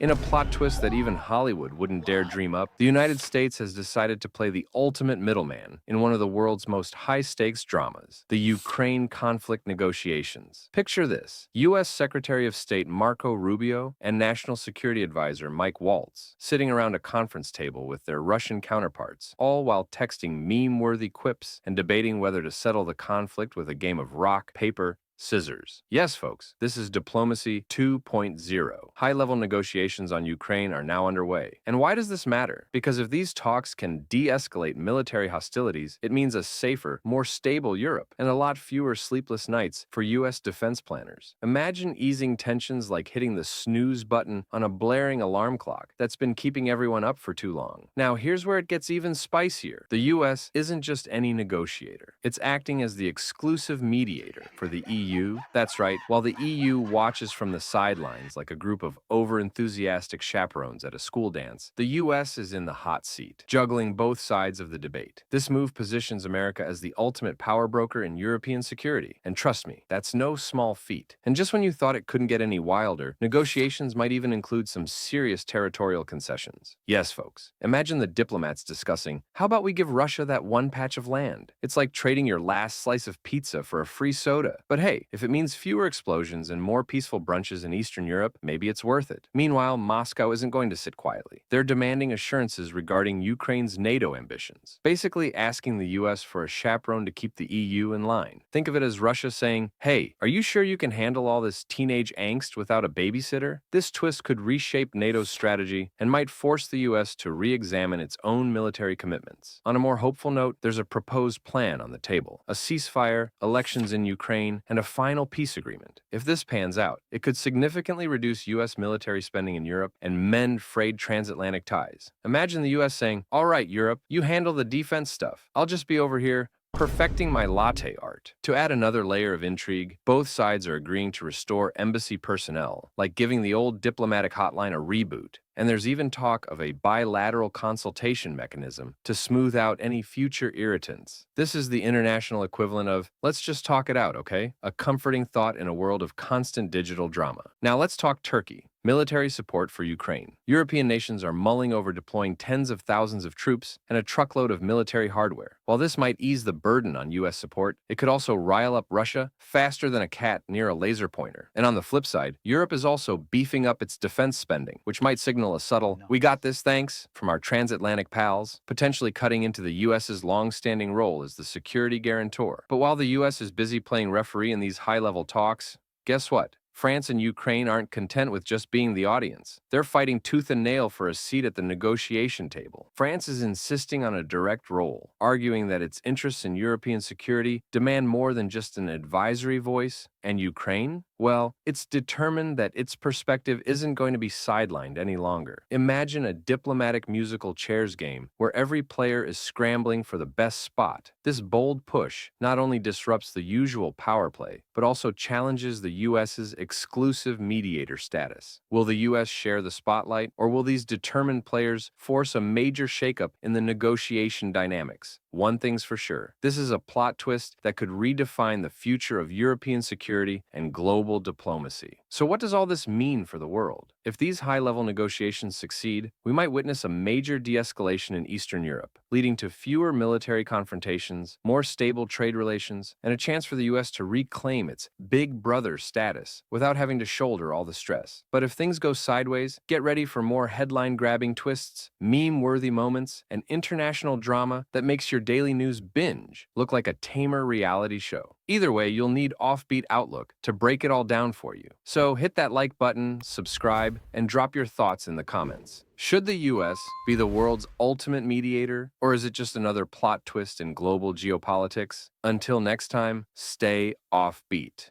In a plot twist that even Hollywood wouldn't dare dream up, the United States has decided to play the ultimate middleman in one of the world's most high-stakes dramas, the Ukraine conflict negotiations. Picture this: U.S. Secretary of State Marco Rubio and National Security Advisor Mike Waltz sitting around a conference table with their Russian counterparts, all while texting meme-worthy quips and debating whether to settle the conflict with a game of rock, paper, scissors. Yes, folks, this is Diplomacy 2.0. High-level negotiations on Ukraine are now underway. And why does this matter? Because if these talks can de-escalate military hostilities, it means a safer, more stable Europe, and a lot fewer sleepless nights for U.S. defense planners. Imagine easing tensions like hitting the snooze button on a blaring alarm clock that's been keeping everyone up for too long. Now, here's where it gets even spicier. The U.S. isn't just any negotiator. It's acting as the exclusive mediator for the EU. That's right, while the EU watches from the sidelines like a group of over-enthusiastic chaperones at a school dance, the US is in the hot seat, juggling both sides of the debate. This move positions America as the ultimate power broker in European security. And trust me, that's no small feat. And just when you thought it couldn't get any wilder, negotiations might even include some serious territorial concessions. Yes, folks, imagine the diplomats discussing, how about we give Russia that one patch of land? It's like trading your last slice of pizza for a free soda. But hey, if it means fewer explosions and more peaceful brunches in Eastern Europe, maybe it's worth it. Meanwhile, Moscow isn't going to sit quietly. They're demanding assurances regarding Ukraine's NATO ambitions, basically asking the US for a chaperone to keep the EU in line. Think of it as Russia saying, hey, are you sure you can handle all this teenage angst without a babysitter? This twist could reshape NATO's strategy and might force the US to re-examine its own military commitments. On a more hopeful note, there's a proposed plan on the table: a ceasefire, elections in Ukraine, and a final peace agreement. If this pans out, it could significantly reduce U.S. military spending in Europe and mend frayed transatlantic ties. Imagine the U.S. saying, all right, Europe, you handle the defense stuff. I'll just be over here perfecting my latte art. To add another layer of intrigue, both sides are agreeing to restore embassy personnel, like giving the old diplomatic hotline a reboot. And there's even talk of a bilateral consultation mechanism to smooth out any future irritants. This is the international equivalent of, let's just talk it out, okay? A comforting thought in a world of constant digital drama. Now let's talk Turkey. Military support for Ukraine. European nations are mulling over deploying tens of thousands of troops and a truckload of military hardware. While this might ease the burden on U.S. support, it could also rile up Russia faster than a cat near a laser pointer. And on the flip side, Europe is also beefing up its defense spending, which might signal a subtle, we got this thanks, from our transatlantic pals, potentially cutting into the U.S.'s long-standing role as the security guarantor. But while the U.S. is busy playing referee in these high-level talks, guess what? France and Ukraine aren't content with just being the audience. They're fighting tooth and nail for a seat at the negotiation table. France is insisting on a direct role, arguing that its interests in European security demand more than just an advisory voice. And Ukraine? Well, it's determined that its perspective isn't going to be sidelined any longer. Imagine a diplomatic musical chairs game where every player is scrambling for the best spot. This bold push not only disrupts the usual power play, but also challenges the U.S.'s exclusive mediator status. Will the U.S. share the spotlight, or will these determined players force a major shakeup in the negotiation dynamics? One thing's for sure, this is a plot twist that could redefine the future of European security and global diplomacy. So what does all this mean for the world? If these high-level negotiations succeed, we might witness a major de-escalation in Eastern Europe, leading to fewer military confrontations, more stable trade relations, and a chance for the U.S. to reclaim its big brother status without having to shoulder all the stress. But if things go sideways, get ready for more headline-grabbing twists, meme-worthy moments, and international drama that makes your daily news binge look like a tamer reality show. Either way, you'll need Offbeat Outlook to break it all down for you. So hit that like button, subscribe, and drop your thoughts in the comments. Should the U.S. be the world's ultimate mediator, or is it just another plot twist in global geopolitics? Until next time, stay offbeat.